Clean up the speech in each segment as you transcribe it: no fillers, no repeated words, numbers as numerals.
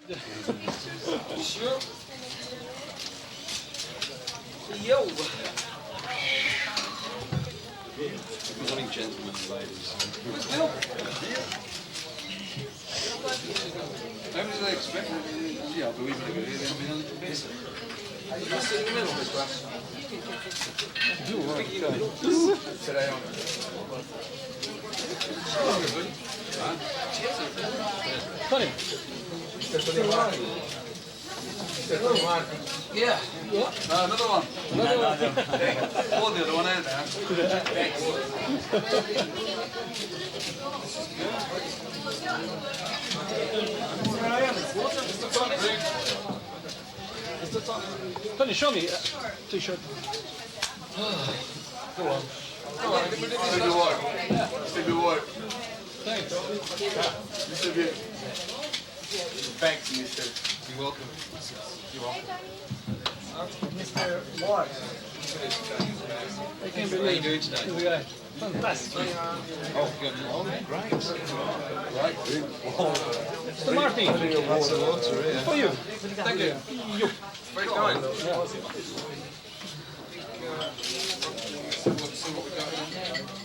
Sure. Yo. Good morning, gentlemen and ladies. How many did I expect? Yeah, I believe it. They've been a little bit. You sit in the middle, Mr. Ross. Today on. Tony. Yeah. No, another one. Oh, the other one out there. Tony, show me t-shirt. Go on. Still do what? Still do what? Thanks. Still do. Thanks, Mr. You're welcome. You're welcome. Mr. Ward. I can't How are you believe doing today? this guy. Fantastic. Oh, good. Oh, great. Right. Mr. Martin, Lots of water here. for you. Thank you. You. Very kind.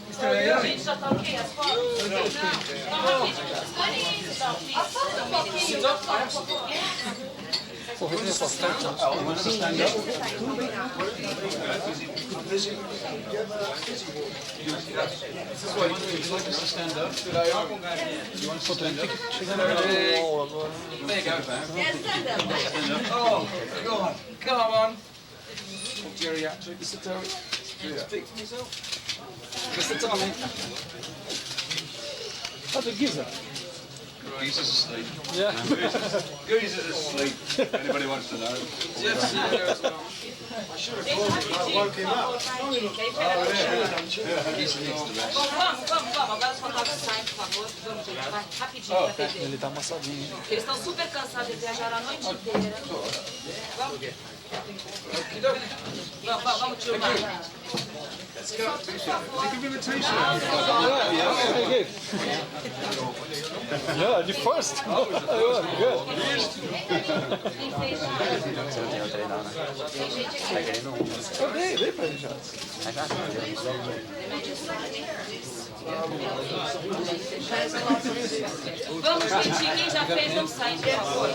Mr. Iommi. Gente, já tá ok as fotos? Não, rapidinho. Would you like us to stand up? You want to stand up? There you go, man. Oh, go on. Come on. Geriatric. Mr. Terry. Speak for myself. Mr. Tommy. That's a geezer. He's just asleep. Yeah. Goose is asleep. If anybody wants to know. Yes, yes. He's needs the rest. Vamos. Agora os fotógrafos saem, por favor. Vamos, gente. Vai rapidinho pra TV. Ele tá amassadinho. Eles estão super cansados, eles viajaram a noite inteira. Vamos, tio Marcos. Give him a t-shirt. Okay. Yeah, the first. Oh, good. Dei pra ele já. Vamos, gente, quem já fez, vamos sair, por favor.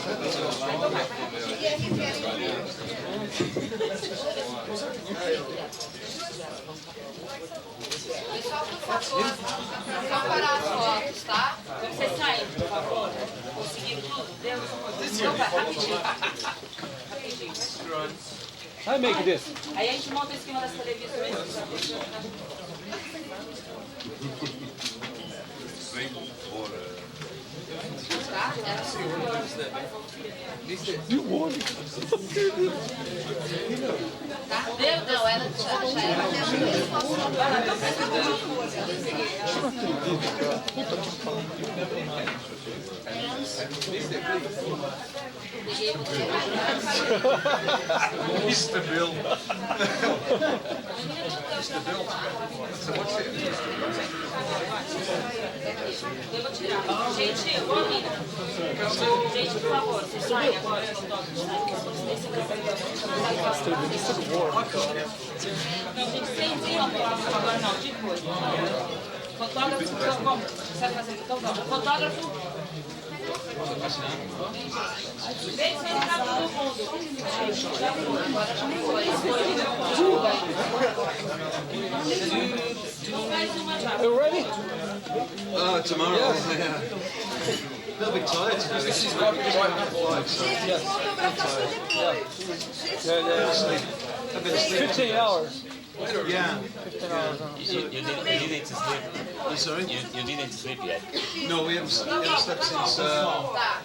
Pessoal, por favor, só parar as fotos, tá? Vamos vocês saírem, por favor. Conseguiram tudo? Deus. Então vai, rapidinho. Rapidinho. I make this. Aí a gente monta em cima das televisões. Tá? You won. Tá? Não, ela já era. Mr. Bill. Mr. Bill. So what's it? Eu vou tirar. Gente, ô amiga. Gente, por favor, vocês saem agora. Não, gente, sem autógrafo agora não, depois. Fotógrafo, então vamos. Você vai fazer? Então vamos. Fotógrafo. Vem sentar todo mundo. Já foi, agora já foi. Mais uma já. You ready? Oh, tomorrow. Yeah. They'll be tired today. This is what we Yeah. 15 hours. Yeah. 15 hours. You didn't sleep. I'm sorry? You didn't sleep yet. No, we haven't slept since Tá.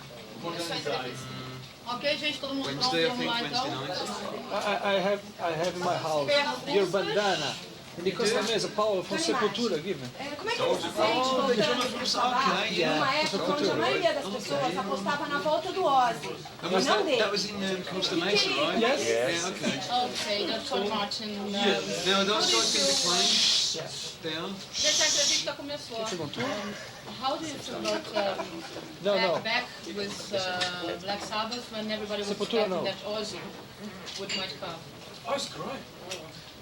Ok, gente, todo mundo pronto, Wednesday, I vamos think, lá Wednesday então. night. I have in my house your bandana. Nicolas também, Paulo, from Sepultura, give me. Como é que você se sente voltando pro Sabbath? Numa época onde a maioria das pessoas apostava na volta do Ozzy, e não dele. That was in Costa Mesa, right? Yes. Yeah, okay. Okay, that's what Martin. Now, those guys going to be playing? They are? Deixa a entrevista começou. How do you feel about No. back with Black Sabbath when everybody was Sepultura, expecting no. that Ozzy might come? Oh, it's great.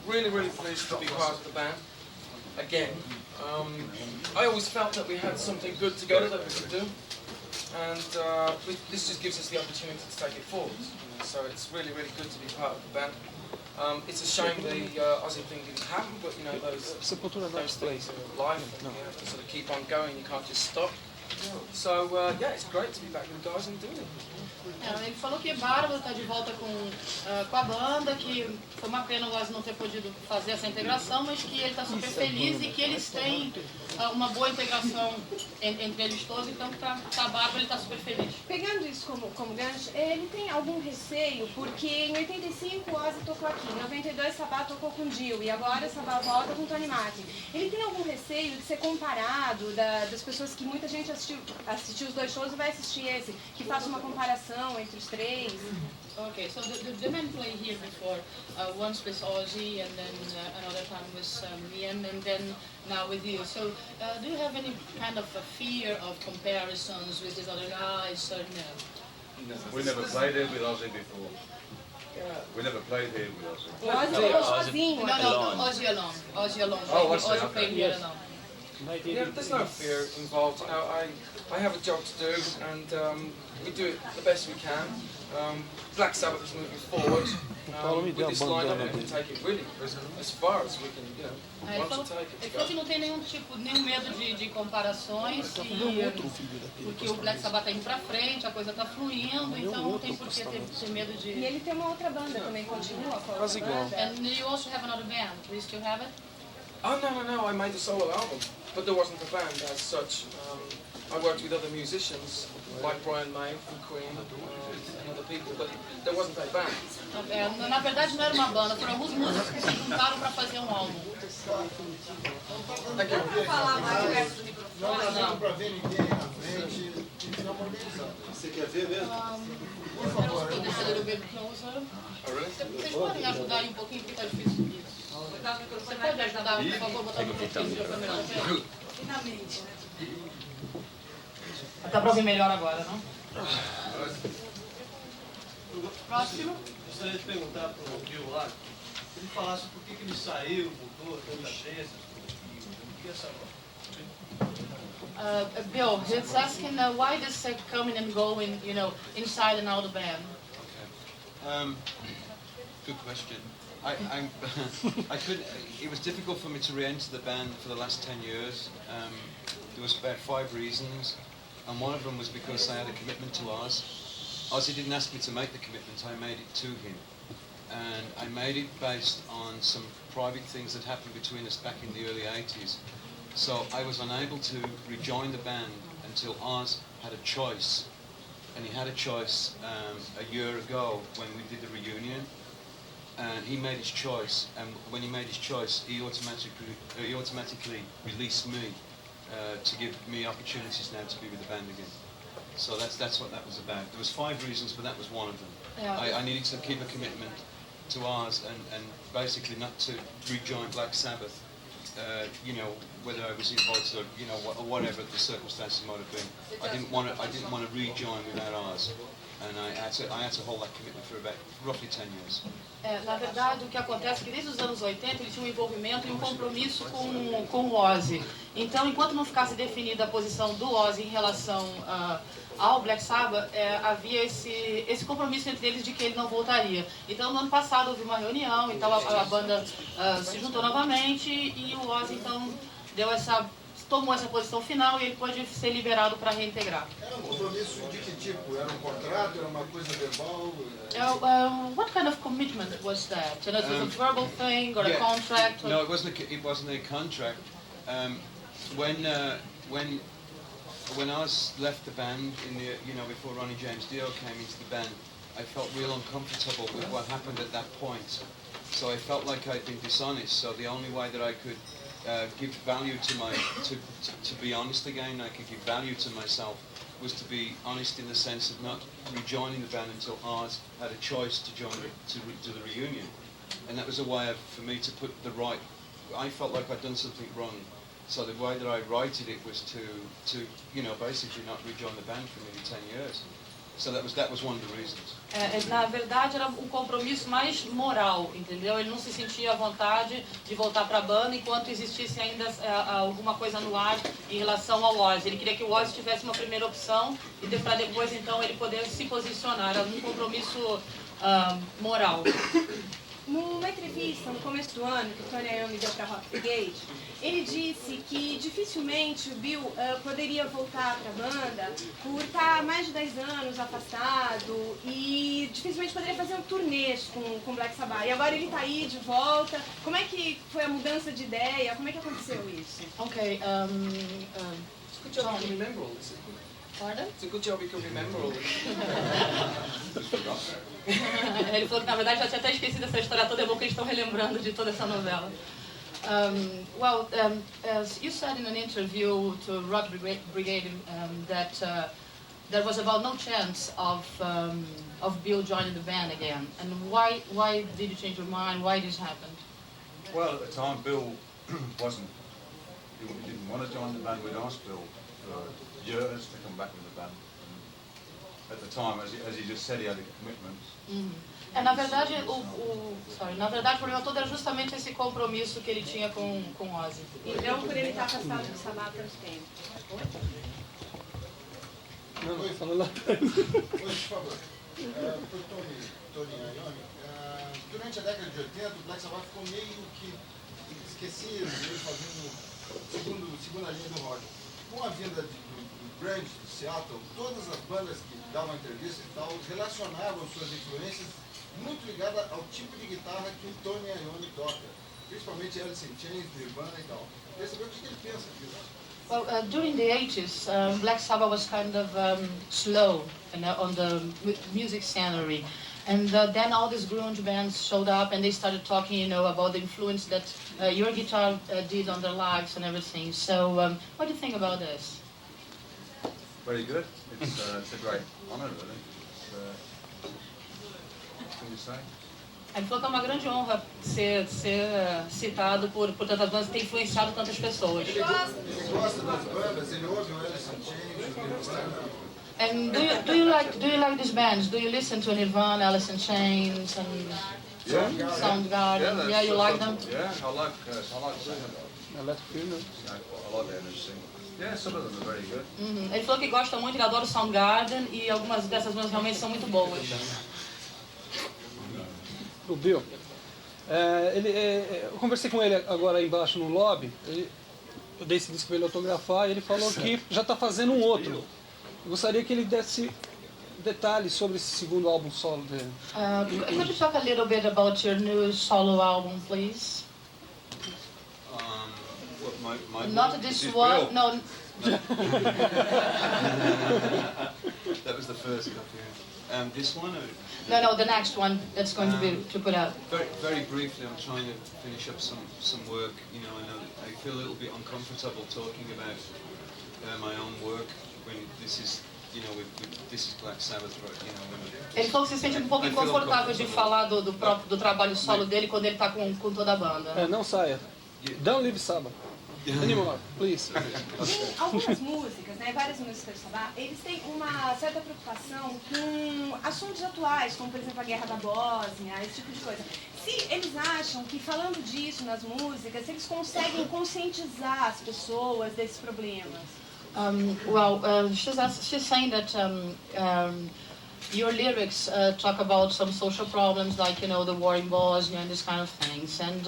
Really, really pleased to be part of the band again. I always felt that we had something good together that we could do, and this just gives us the opportunity to take it forward. So it's really, really good to be part of the band. It's a shame the Ozzy thing didn't happen, but you know those things are life. And you have to sort of keep on going. You can't just stop. So yeah, it's great to be back with the guys and doing it. Ele falou que é bárbaro estar de volta com a banda, que foi uma pena o Ozzy não ter podido fazer essa integração, mas que ele está super feliz e que eles têm uma boa integração entre eles todos, então tá bárbaro, ele está super feliz. Pegando isso como gancho, ele tem algum receio, porque em 85 o Ozzy tocou aqui, em 92 Sabbath tocou com Dio, e agora Sabbath volta com Tony Martin. Ele tem algum receio de ser comparado, das pessoas que muita gente assistiu os dois shows e vai assistir esse, que faça uma comparação entre os três? Okay, so the men played here before, once with Ozzy and then another time with Ian and then now with you. So do you have any kind of a fear of comparisons with these other guys or no? We never played here with Ozzy before. We never played here with Ozzy. O Ozzy tocou sozinho. No, Ozzy alone. Ozzy alone. Oh, Ozzy played here alone. Yeah, there's no fear involved. You know, I have a job to do, and we do it the best we can. Black Sabbath is moving forward. With this lineup, we can take it really as far as we can, you know, want to take it. Ele falou que não tem nenhum medo de comparações, porque o Black Sabbath tá indo pra frente, a coisa tá fluindo, então não tem por que ter medo de... E ele tem uma outra banda também, continua com a Quase outra igual. banda. And you also have another band. Do you still have it? Oh no! I made a solo album, but there wasn't a band as such. I worked with other musicians like Brian May from Queen and other people, but there wasn't a band. Na verdade não era uma banda, foram alguns músicos que se juntaram para fazer um álbum. Thank you. Não. Para ver ninguém na frente, você quer ver mesmo? Por favor, deixa a little bit closer. Oh really? Vocês podem ajudar aí um pouquinho porque tá difícil subir. Você pode ajudar, por favor, botar um pouquinho de câmera. Finalmente. Dá para ouvir melhor agora, não? Próximo. Gostaria de perguntar para o Gil lá, se ele falasse por que ele saiu, voltou, tantas vezes, o que é essa... Bill, he's asking why this coming and going, you know, inside and out of the band. Okay. Good question. I couldn't. It was difficult for me to re-enter the band for the last 10 years. There was about 5 reasons, and one of them was because I had a commitment to Oz. Ozzy didn't ask me to make the commitment; I made it to him, and I made it based on some private things that happened between us back in the early '80s. So I was unable to rejoin the band until Oz had a choice, and he had a choice a year ago when we did the reunion. And he made his choice, and when he made his choice, he automatically released me to give me opportunities now to be with the band again. So that's what that was about. There was 5 reasons, but that was one of them. Yeah. I needed to keep a commitment to ours and basically not to rejoin Black Sabbath. You know, whether I was invited or you know whatever the circumstances might have been. I didn't want to rejoin without ours. And I had to hold that commitment for about roughly 10 years. Na verdade, o que acontece é que desde os anos 80 ele tinha um envolvimento e um compromisso com o Ozzy. Então, enquanto não ficasse definida a posição do Ozzy em relação ao Black Sabbath, havia esse compromisso entre eles de que ele não voltaria. Então, no ano passado houve uma reunião, então a banda se juntou novamente e o Ozzy então tomou essa posição final e ele pode ser liberado para reintegrar. Era um compromisso de que tipo? Era um contrato? Era uma coisa verbal? What kind of commitment was that? And it was a verbal thing or a contract? No, it wasn't a contract. When Oz left the band before Ronnie James Dio came into the band, I felt real uncomfortable with what happened at that point. So I felt like I'd been dishonest. So the only way that I could give value to to be honest again, I could give value to myself, was to be honest in the sense of not rejoining the band until Oz had a choice to join to the reunion. And that was a way for me to put the right. I felt like I'd done something wrong. So the way that I righted it was to basically not rejoin the band for nearly 10 years. So that was one of the reasons. Na verdade era um compromisso mais moral, entendeu? Ele não se sentia à vontade de voltar para a banda enquanto existisse ainda alguma coisa no ar em relação ao Ozzy. Ele queria que o Ozzy tivesse uma primeira opção e para depois então ele poder se posicionar. Era um compromisso moral. Numa entrevista no começo do ano que o Tony Iommi deu para Rock Brigade, ele disse que dificilmente o Bill poderia voltar para a banda por estar mais de 10 anos afastado e dificilmente poderia fazer um turnê com Black Sabbath. E agora ele está aí de volta. Como é que foi a mudança de ideia? Como é que aconteceu isso? Ok. It's a good job you can remember all this. Pardon? It's a good job you can remember all this. Ele falou que na verdade já tinha até esquecido essa história toda, é bom que eles estão relembrando de toda essa novela. As you said in an interview to Rock Brigade that there was about no chance of Bill joining the band again. And why did you change your mind? Why this happened? Well, at the time, Bill he didn't want to join the band. We'd asked Bill for years to come back with the band. And at the time, as he just said, he had a commitment. Na verdade, na verdade, o problema todo era justamente esse compromisso que ele tinha com Ozzy. Então, por ele estar afastado do Sabbath tanto tempo. Não, fala lá. Oi, por favor. Foi Tony Iommi. Durante a década de 80, o Black Sabbath ficou meio que esquecido, meio fazendo segunda linha do rock. Com a vinda do grunge de Seattle, todas as bandas que davam entrevista e tal relacionavam suas influências muito ligadas ao tipo de guitarra que o Tony Iommi toca, principalmente Alice in Chains, Nirvana e tal. Queria saber o que ele pensa disso. Well, during the 80s, Black Sabbath was kind of slow on the music scenery. And then all these grunge bands showed up and they started talking, about the influence that your guitar did on their lives and everything. So what do you think about this? Very good. It's a great honour, really. What can you say? Ele falou que é uma grande honra ser citado por tantas bandas e ter influenciado tantas pessoas. Ele gosta das bandas, ele ouve o Alice in Chains, o Nirvana. And do you like these bands? Do you listen to Nirvana, Alice in Chains, and Soundgarden? Yeah, you like them? Yeah, I like singing. I like film. I like them singing. Yeah, some of them are very good. Ele falou que gosta muito, ele adora o Soundgarden e algumas dessas bandas realmente são muito boas. O Bill. Eu conversei com ele agora aí embaixo no lobby. Eu dei esse disco para ele autografar e ele falou que já está fazendo um outro. Eu gostaria que ele desse detalhes sobre esse segundo álbum solo dele. Could you talk a little bit about your new solo album, please? Not this one. Bill? No. That was the first copy. This one? No, the next one that's going to put out. Very, very briefly, I'm trying to finish up some work. I know that I feel a little bit uncomfortable talking about my own work when this is, this is Black Sabbath, right? Ele falou que se sente um pouco inconfortável de falar do trabalho solo dele quando ele está com toda a banda. Não saia. Don't leave Sabbath. Anymore, please. Em algumas músicas, várias músicas do Sabbath, eles têm uma certa preocupação com assuntos atuais, como por exemplo a guerra da Bósnia, esse tipo de coisa. Se eles acham que falando disso nas músicas, eles conseguem conscientizar as pessoas desses problemas. She's saying that your lyrics talk about some social problems like, the war in Bosnia and this kind of things. And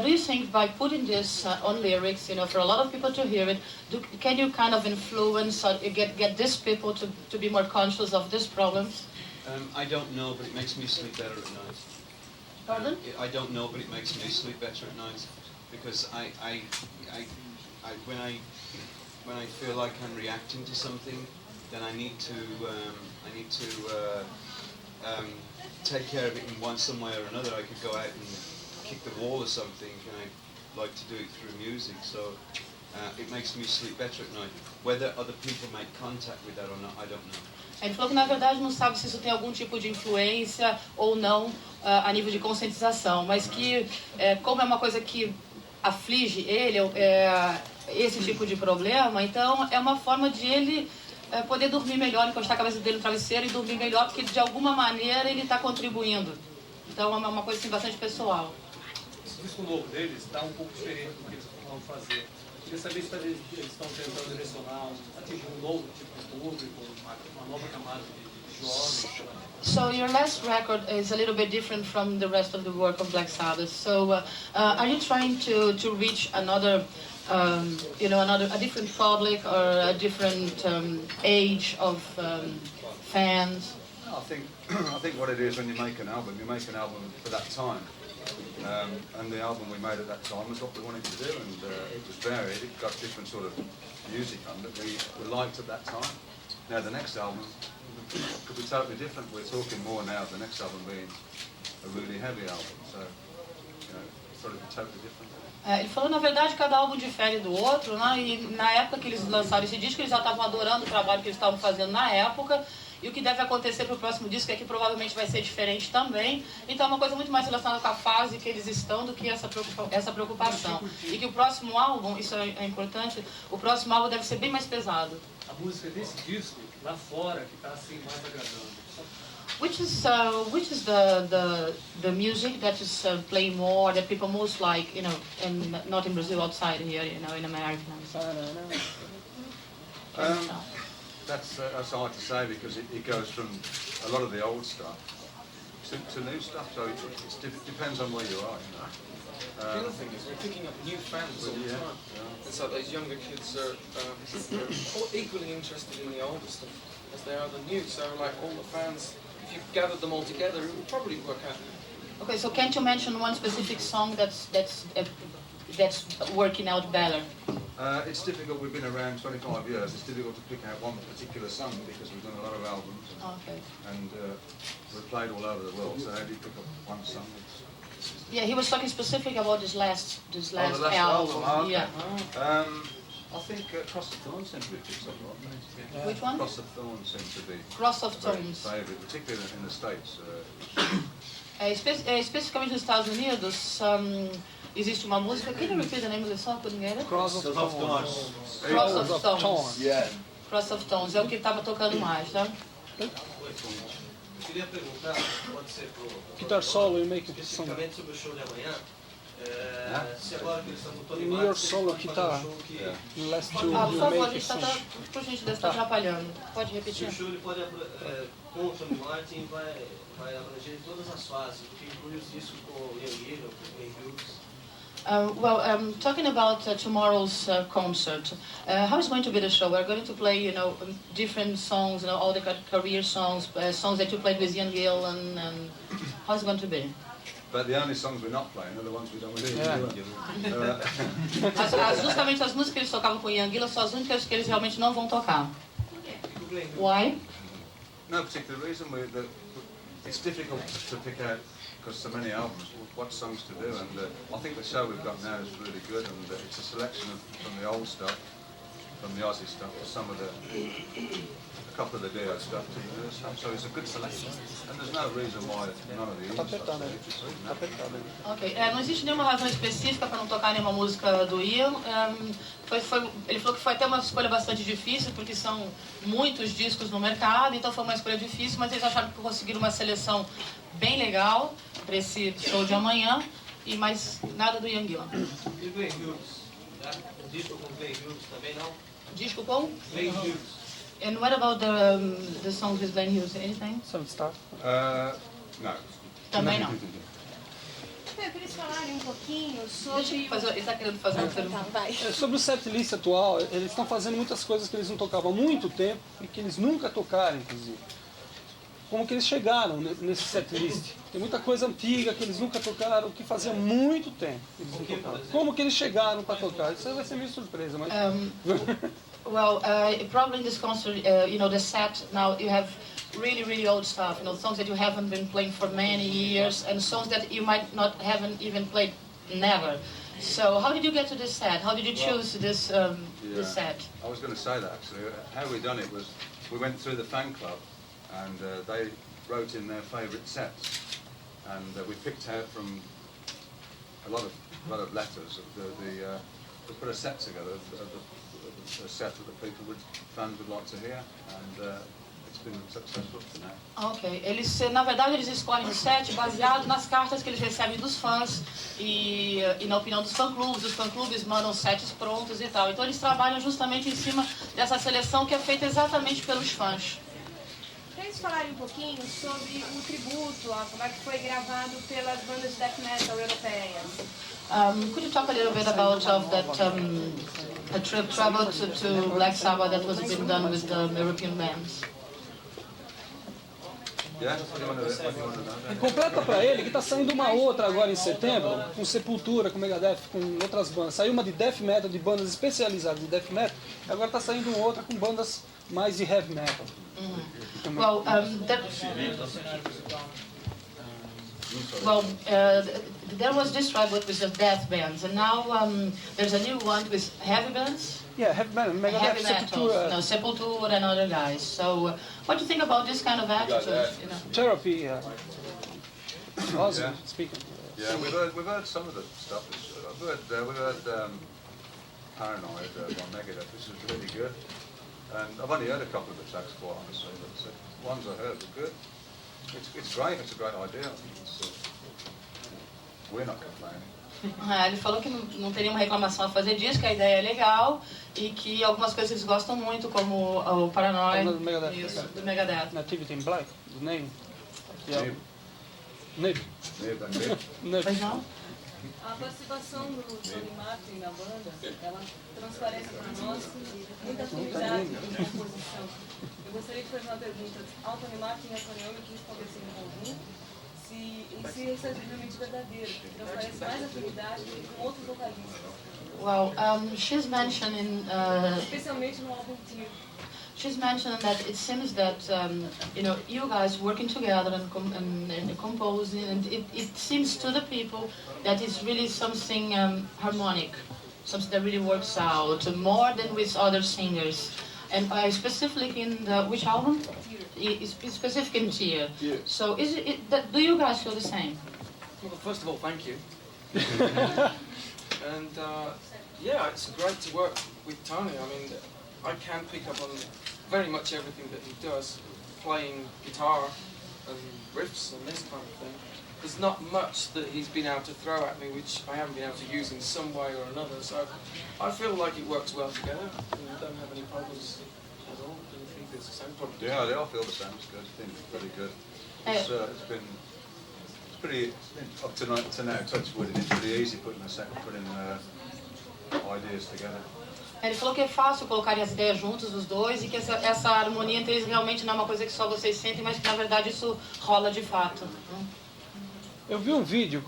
do you think by putting this on lyrics, for a lot of people to hear it, can you kind of influence or get these people to be more conscious of these problems? I don't know, but it makes me sleep better at night. Pardon? I don't know, but it makes me sleep better at night because when I feel like I'm reacting to something, then I need to take care of it in some way or another. I could go out and kick the wall or something, and I like to do it through music. So it makes me sleep better at night. Whether other people make contact with that or not, I don't know. Ele falou que na verdade não sabe se isso tem algum tipo de influência ou não a nível de conscientização, mas que como é uma coisa que aflige ele, esse tipo de problema, então é uma forma de ele poder dormir melhor, encostar a cabeça dele no travesseiro e dormir melhor, porque de alguma maneira ele está contribuindo. Então é uma coisa assim, bastante pessoal. Esse disco novo deles está um pouco diferente do que eles vão fazer. Queria saber se eles estão tentando direcionar, atingir um novo tipo de público, uma nova camada de jovens. So your last record is a little bit different from the rest of the work of Black Sabbath. So are you trying to reach another, a different public or a different age of fans? I think what it is when you make an album for that time. And the album we made at that time was what we wanted to do, and it was varied. It got different sort of music on that we liked at that time. Now the next album could be totally different. We're talking more now of the next album being a really heavy album, so it's sort of totally different. Ele falou, na verdade, cada álbum difere do outro, né? E na época que eles lançaram esse disco, eles já estavam adorando o trabalho que eles estavam fazendo na época. E o que deve acontecer para o próximo disco é que provavelmente vai ser diferente também. Então é uma coisa muito mais relacionada com a fase que eles estão do que essa preocupação. E que o próximo álbum, isso é importante, o próximo álbum deve ser bem mais pesado. A música desse disco, lá fora, que está assim mais agradando. Which is the music that is playing more, that people most like, and not in Brazil, outside here, in America. That's hard to say because it goes from a lot of the old stuff to new stuff, so it depends on where you are. The other thing is we're picking up new fans all the time, and so those younger kids are equally interested in the older stuff as they are the new. So like all the fans, if you gathered them all together, it would probably work out. Okay, so can't you mention one specific song that's working out better? It's difficult. We've been around 25 years. It's difficult to pick out one particular song because we've done a lot of albums and we've played all over the world. So how do you pick up one song? Yeah, he was talking specific about this last album. Oh, okay. Yeah. I think Cross of Thorns seems to be picked up a lot. Yeah. Which one? Cross of Thorns seems to be Cross of Thorns. favourite, particularly in the States. Especificamente nos Estados Unidos, existe uma música. Can you repeat the name of the song? Couldn't get it? Cross of Thorns. Cross of Thorns. Yeah. Cross of Thorns é o que estava tocando mais, tá? Eu queria perguntar, pode ser Guitar solo you make it some. especificamente sobre o show de amanhã. Se agora que eles estão com Tony In your solo guitar, the last two Por you favor, make it está, some. por gentileza, está atrapalhando. Pode Se repetir? o show ele pode, com o Tony Martin, vai abranger todas as fases, porque inclui os discos com o Iommi, com o Glenn Hughes. Talking about tomorrow's concert, how is going to be the show? We're going to play, different songs, all the career songs, songs that you played with Ian Gill, and how's it going to be? But the only songs we're not playing are the ones we don't really Justamente as músicas que eles tocavam com Ian Gill são as únicas que eles realmente não vão tocar. Why? No particular reason. It's difficult to pick out because so many albums, what songs to do, and I think the show we've got now is really good, and it's a selection from the old stuff, from the Aussie stuff, to some of a couple of the Dio stuff, to the new stuff, so it's a good selection, and there's no reason why none of the Ian stuff. Ok, não existe nenhuma razão específica para não tocar nenhuma música do Ian. Ele falou que foi até uma escolha bastante difícil, porque são muitos discos no mercado, então foi uma escolha difícil, mas eles acharam que conseguiram uma seleção bem legal para esse show de amanhã, e mais nada do Ian Gillan. E Glenn Hughes? O disco com Glenn Hughes também não? Disco com? Glenn Hughes. And what about the songs with Glenn Hughes? Anything? Some stuff. No. Também não. Eu queria falarem um pouquinho sobre... Ele está querendo fazer uma pergunta. Sobre o setlist atual, eles estão fazendo muitas coisas que eles não tocavam há muito tempo e que eles nunca tocaram, inclusive. Como que eles chegaram nesse setlist? Tem muita coisa antiga que eles nunca tocaram, que fazia muito tempo que eles não tocaram. Como que eles chegaram para tocar? Isso vai ser meio surpresa, mas... Well, probably in this concert, the set now you have really, really old stuff. You know, songs that you haven't been playing for many years, and songs that you might not haven't even played never. So, how did you get to this set? How did you choose this set? I was going to say that actually. How we done it was we went through the fan club, and they wrote in their favourite sets, and we picked out from a lot of letters. We put a set together, a set that the fans would like to hear, and it's been successful for now. Ok, na verdade eles escolhem o set baseado nas cartas que eles recebem dos fãs e na opinião dos fã-clubes. Os fã-clubes mandam sets prontos e tal. Então eles trabalham justamente em cima dessa seleção que é feita exatamente pelos fãs. Para eles falarem um pouquinho sobre o tributo, como é que foi gravado pelas bandas de death metal europeias. Could you talk a little bit about a trip travel to Black Sabbath that was being done with the European bands? E completa pra ele que tá saindo uma outra agora em setembro, com Sepultura, com Megadeth, com outras bandas. Saiu uma de death metal, de bandas especializadas de death metal, e agora tá saindo outra com bandas mais de heavy metal. Well, there was this tribute with the death bands, and now there's a new one with heavy bands. Yeah, heavy metal, Megadeth, Heavy metal, Sepultura. Sepultura and other guys. So, what do you think about this kind of attitude? You know? Therapy, Ozzy speaking. Yeah, we've heard some of the stuff. We've heard Paranoid by Megadeth, which is really good. And I've only heard a couple of the tracks, quite honestly, but the ones I heard were good. It's great. It's a great idea. We're not complaining. Ele falou que não teria uma reclamação a fazer disso, que a ideia é legal e que algumas coisas eles gostam muito, como o Paranoid do Megadeth. Nativity in Black, the name. Yeah. Nib. Pois não? A participação do Tony Martin na banda, ela transparece para nós muita afinidade em composição. Eu gostaria de fazer uma pergunta ao Tony Martin e ao Tony Iommi, que estabeleceram em conjunto, se isso é realmente verdadeiro, transparece mais afinidade do que com outros vocalistas. Well, she's mentioning, especialmente no álbum Tear. She's mentioned that it seems that you guys working together and composing, and it seems to the people that it's really something harmonic, something that really works out more than with other singers. And specifically in which album? Specific in Tear. Yeah. So do you guys feel the same? Well, first of all, thank you. And yeah, it's great to work with Tony. I mean, I can pick up on very much everything that he does, playing guitar and riffs and this kind of thing. There's not much that he's been able to throw at me which I haven't been able to use in some way or another. So I feel like it works well together and I don't have any problems at all. I don't think there's the same problem. Yeah, they all feel the same. It's good. I think it's very good. It's pretty up to now, touch wood. It's pretty easy putting ideas together. Ele falou que é fácil colocar as ideias juntos, os dois, e que essa harmonia entre eles realmente não é uma coisa que só vocês sentem, mas que na verdade isso rola de fato. Eu vi um vídeo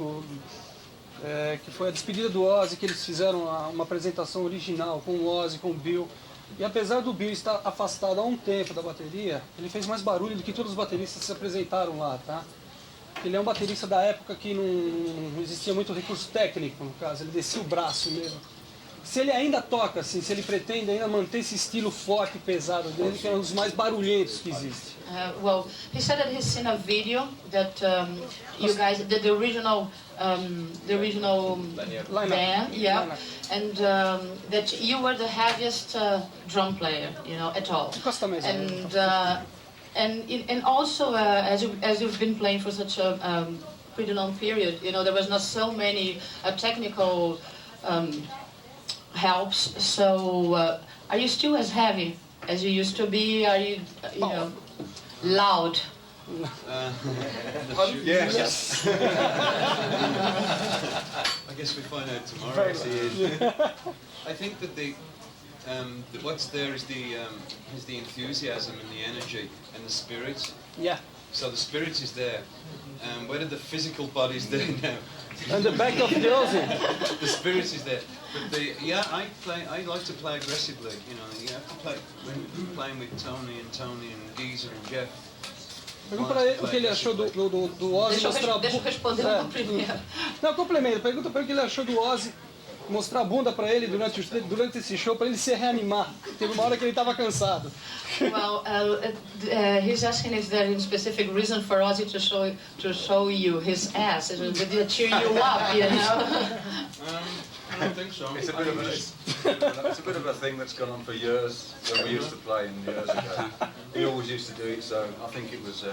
que foi a despedida do Ozzy, que eles fizeram uma apresentação original com o Ozzy, com o Bill. E apesar do Bill estar afastado há um tempo da bateria, ele fez mais barulho do que todos os bateristas que se apresentaram lá, tá? Ele é um baterista da época que não existia muito recurso técnico, no caso, ele descia o braço mesmo. Se ele ainda toca assim, se ele pretende ainda manter esse estilo forte e pesado dele, que é um dos mais barulhentos que existe. Well, he said that he's seen a video that you guys, the original band, yeah, and that you were the heaviest drum player, at all. And also as you've been playing for such a pretty long period, there was not so many technical helps. So are you still as heavy as you used to be? Are you, loud? Yes. I guess we find out tomorrow. I think that what's there is the enthusiasm and the energy and the spirit. Yeah. So the spirit is there. Whether the physical body's there now. And the back of the Ozzy. The spirit is there. But I like to play aggressively. You have to play when playing with Tony and Geezer and Jeff. Pergunta para ele o que ele achou do Ozzy mostrar... Deixa eu responder uma primeiro. Não, complemento. Pergunta para ele o que ele achou do Ozzy mostrar a bunda para ele durante esse show, para ele se reanimar. Teve uma hora que ele estava cansado. Well, he's asking if there is a specific reason for Ozzy to show you his ass, to cheer you up, you know? I don't think so. It's a bit of a thing that's gone on for years when we used to play in years ago. He always used to do it, so I think it was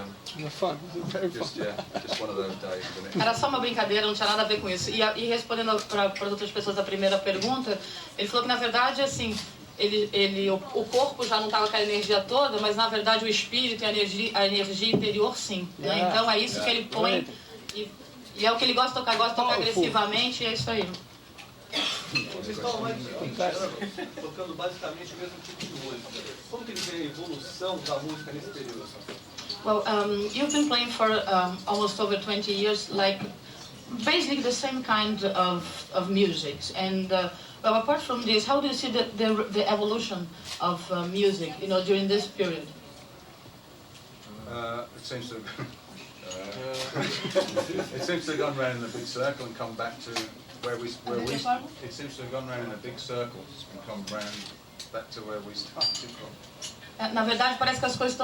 Fun. Very fun. just one of those days, wasn't it? Era só uma brincadeira, não tinha nada a ver com isso. E respondendo para as outras pessoas a primeira pergunta, ele falou que na verdade assim, o corpo já não estava com a energia toda, mas na verdade o espírito e a energia interior sim. Né? Então é isso que ele põe e é o que ele gosta de tocar agressivamente e é isso aí. Vocês estão mais tocando basicamente o mesmo tipo de música. Como que ele vê a evolução da música nesse período? Well, you've been playing for almost over 20 years, like basically the same kind of music. And well, apart from this, how do you see the evolution of music, you know, during this period? It seems to it seems to have gone round in a big circle and come back to where we it seems to have gone round in a big circle and come round back to where we started from. Na verdade, parece que as coisas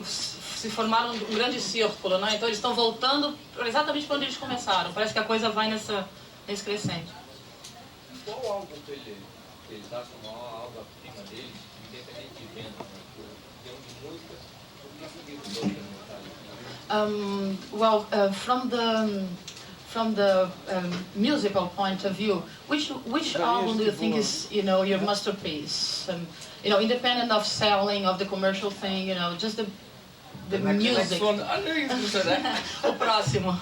se formaram um grande círculo, né? Então eles estão voltando exatamente para onde eles começaram. Parece que a coisa vai nesse crescente. Qual álbum que ele está com a maior obra-prima dele, independente de venda, em termos de música, o que isso deu Well, from the musical point of view, which album do you think is, you know, your masterpiece? You know, independent of selling, of the commercial thing, you know, just the music. Next one. I knew you were going to say that. O próximo.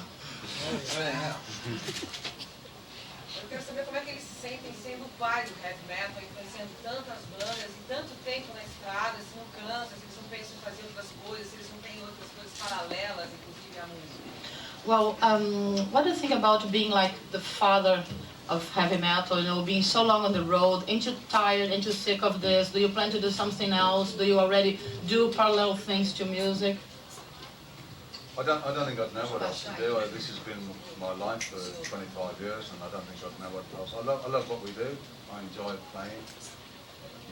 Eu quero saber como é que eles se sentem sendo o pai do heavy metal, influenciando tantas bandas e tanto tempo na estrada, se não cansa, se eles não pensam em fazer outras coisas, se eles não têm outras coisas paralelas, inclusive a música. Well, what do you think about being like the father of heavy metal, you know, being so long on the road? Ain't you tired? Ain't you sick of this? Do you plan to do something else? Do you already do parallel things to music? I don't think I'd know what else to do. This has been my life for 25 years, and I don't think I'd know what else. I love what we do. I enjoy playing,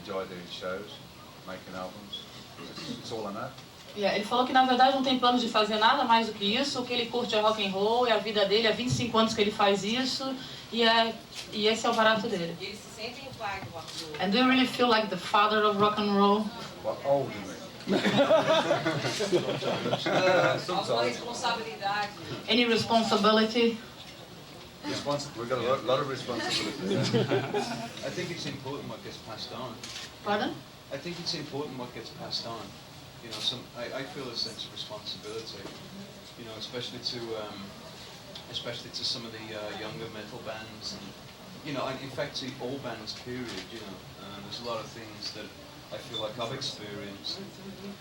enjoy doing shows, making albums. It's all I know. Ele falou que na verdade não tem planos de fazer nada mais do que isso, o que ele curte é rock and roll, é a vida dele, há 25 anos que ele faz isso, e esse é o barato dele. E eles se sentem o pai do rock and roll. And do you really feel like the father of rock and roll? What old you mean? Alguma responsabilidade? Any responsibility? We've got a lot of responsibility. I think it's important what gets passed on. Pardon? I think it's important what gets passed on. You know, I feel a sense of responsibility. You know, especially to some of the younger metal bands, and you know, in fact, to all bands. Period. You know, there's a lot of things that I feel like I've experienced,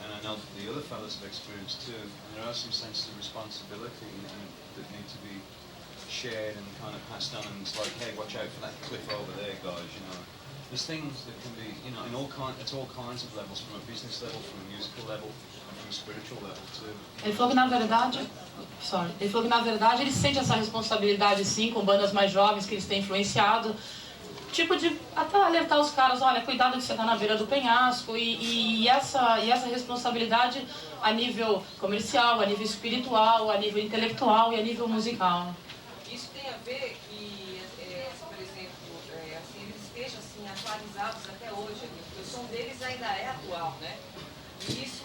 and I know that the other fellas have experienced too. And there are some senses of responsibility that need to be shared and kind of passed on. And it's like, hey, watch out for that cliff over there, guys. You know. There's things that can be, you know, at all kinds of levels, from a business level, from a musical level, and from a spiritual level too. Ele falou que na verdade ele sente essa responsabilidade sim com bandas mais jovens que eles têm influenciado, tipo de até alertar os caras, olha, cuidado que você está na beira do penhasco e essa responsabilidade a nível comercial, a nível espiritual, a nível intelectual e a nível musical. Isso tem a ver que atualizados até hoje, porque o som deles ainda é atual, né? E isso,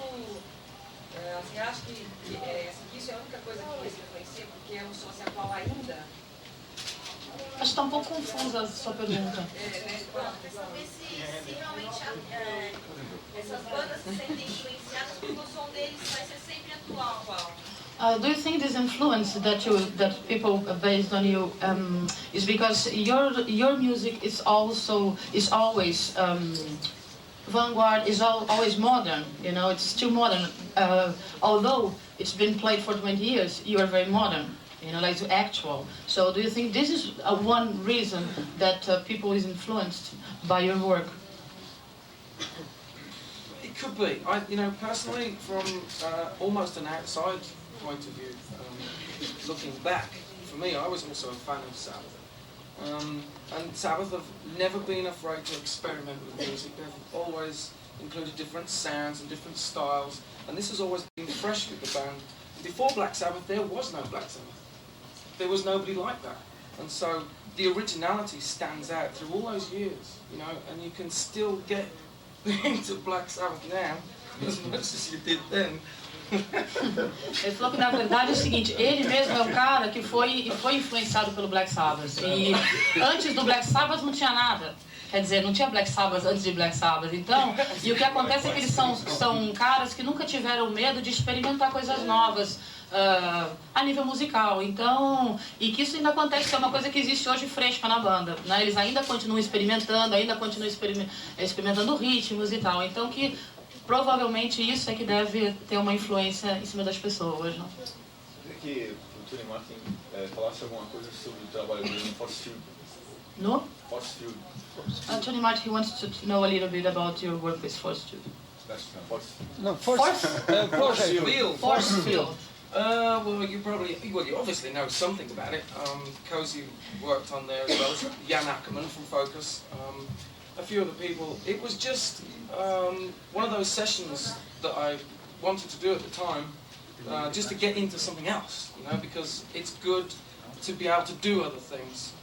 assim, acho que isso é a única coisa que eles influencia, porque é um som atual ainda. Acho que está um pouco confusa a sua pergunta. Saber se realmente essas bandas se sentem influenciadas porque o som deles vai ser sempre atual. Do you think this influence that people based on you is because your music is always vanguard, is always modern? You know, it's still modern. Although it's been played for 20 years, you are very modern. You know, like actual. So, do you think this is one reason that people is influenced by your work? It Could be. Personally, from almost an outside point of view, looking back, for me, I was also a fan of Sabbath. And Sabbath have never been afraid to experiment with music. They've always included different sounds and different styles, and this has always been fresh with the band. Before Black Sabbath, there was no Black Sabbath. There was nobody like that. And so the originality stands out through all those years, and you can still get into Black Sabbath now as much as you did then. Ele falou que na verdade é o seguinte, ele mesmo é um cara que foi influenciado pelo Black Sabbath. E antes do Black Sabbath não tinha nada. Quer dizer, não tinha Black Sabbath antes de Black Sabbath. Então, e o que acontece é que eles são caras que nunca tiveram medo de experimentar coisas novas a nível musical. Então, e que isso ainda acontece, que é uma coisa que existe hoje fresca na banda, né? Eles ainda continuam experimentando, experimentando ritmos e tal. Então, que provavelmente isso é que deve ter uma influência em cima das pessoas, né? Queria que o Tony Martin falasse alguma coisa sobre o trabalho dele no Force Field. No? Force Field. Tony Martin, he wants to know a little bit about your work with Force Field. No, Force Field. Force Field. Well, you obviously know something about it. Cozy worked on there as well. Jan Ackerman from Focus. A few other people. It was just one of those sessions that I wanted to do at the time, just to get into something else, because it's good to be able to do other things,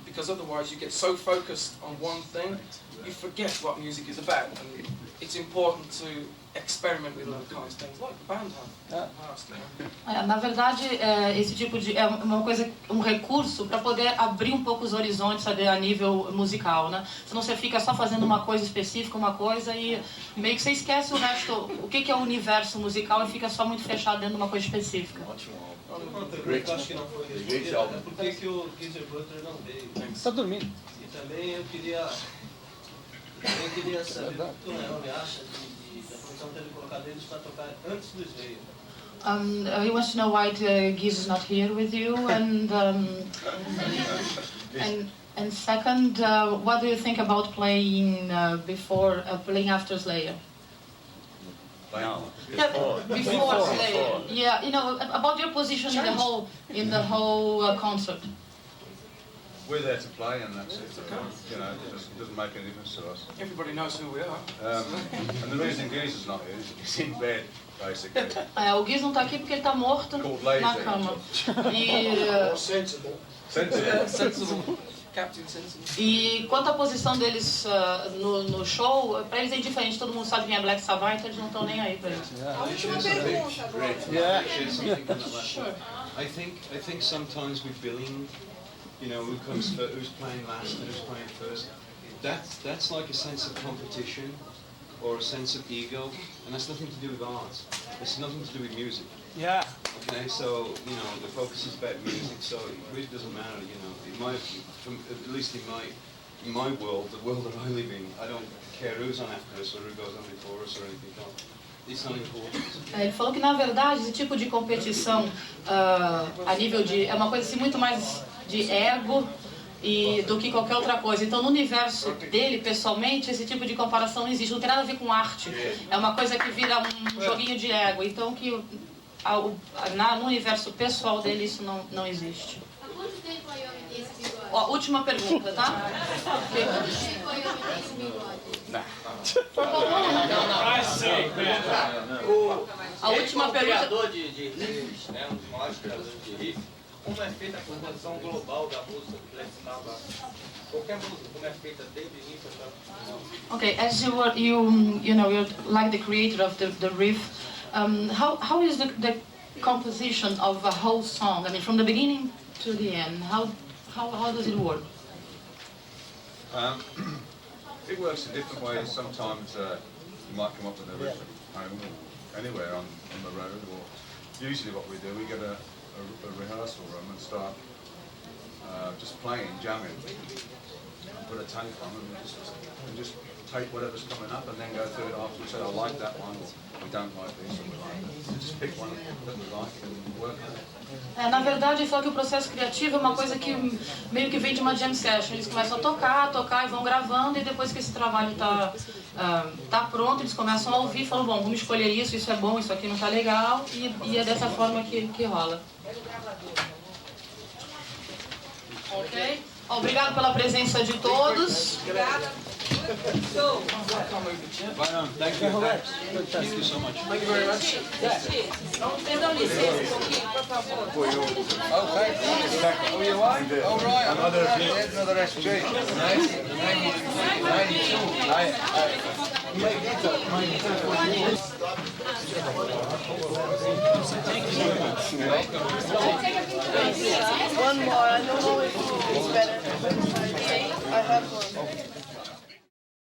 because otherwise you get so focused on one thing, you forget what music is about, and it's important to experiment with other kinds of things, like the band have. Na verdade, esse tipo de é uma coisa, um recurso para poder abrir um pouco os horizontes, sabe, a nível musical, né? Senão você fica só fazendo uma coisa específica, uma coisa e meio que você esquece o resto, o que é o universo musical e fica só muito fechado dentro de uma coisa específica. Ótimo álbum. Uma pergunta que eu acho que não foi respondida, é por que o Geezer Butler não veio? Está dormindo. E também eu queria saber o que o Iommi acha da função dele colocar eles para tocar antes do Slayer. He wants to know why Giz is not here with you, and second, what do you think about playing playing after Slayer? Before Slayer. Yeah, about your position in the whole concert. We're there to play, and that's it. It doesn't make any difference to us. Everybody knows who we are. And the reason Geezer's not here is he's in bed, basically. O Giz não está aqui porque ele está morto na cama. Sensible. Captain Sensible. E quanto à posição deles no show, para eles é indiferente, todo mundo sabe quem é Black Sabbath, então eles não estão nem aí para isso. A última pergunta agora. Sure. I think sometimes with billing, who's playing last and who's playing first, that's like a sense of competition or a sense of ego, and that's nothing to do with art. It's nothing to do with music. Yeah. Okay, so the focus is about music, so it really doesn't matter. At least in my world, the world that I live in, I don't care who's on after us or who goes on before us or anything else. It's not important. Ele falou que na verdade esse tipo de competição a nível de é uma coisa assim muito mais de ego do que qualquer outra coisa. Então no universo dele pessoalmente esse tipo de comparação não existe, não tem nada a ver com arte. É uma coisa que vira um joguinho de ego. Então que no universo pessoal dele isso não existe. Há quanto tempo a Iommi tem esse bigode? Ó, última pergunta, tá? Quanto tempo a Iommi tem esse bigode? A última pergunta. Criador de riffs, né? Um dos maiores criadores de riffs. Como é feita a composição global da música do Black Sabbath? Qualquer música, como é feita desde o início até o final? Okay, as you're like the creator of the riff, how is the composition of a whole song? I mean, from the beginning to the end, how does it work? It works in different ways. Sometimes you might come up with a riff at home or anywhere on the road, or usually what we do, we get a rehearsal room and start just playing, jamming. Put a tape on and just take whatever's coming up and then go through it after. We say, I like that one, or we don't like this, or we like that. Just pick one that we like and work on it. Na verdade, ele falou que o processo criativo é uma coisa que meio que vem de uma jam session. Eles começam a tocar e vão gravando, e depois que esse trabalho está tá pronto, eles começam a ouvir, falam, bom, vamos escolher isso é bom, isso aqui não tá legal, e é dessa forma que rola. Ok? Obrigado pela presença de todos. Right on. Thank you. Thank you so much. Thank you very much. Perdão, licença um pouquinho, por favor. Okay. Oh, you are? Oh, right. Another SG. Nice. 1 more, I don't know if it's better. I have one.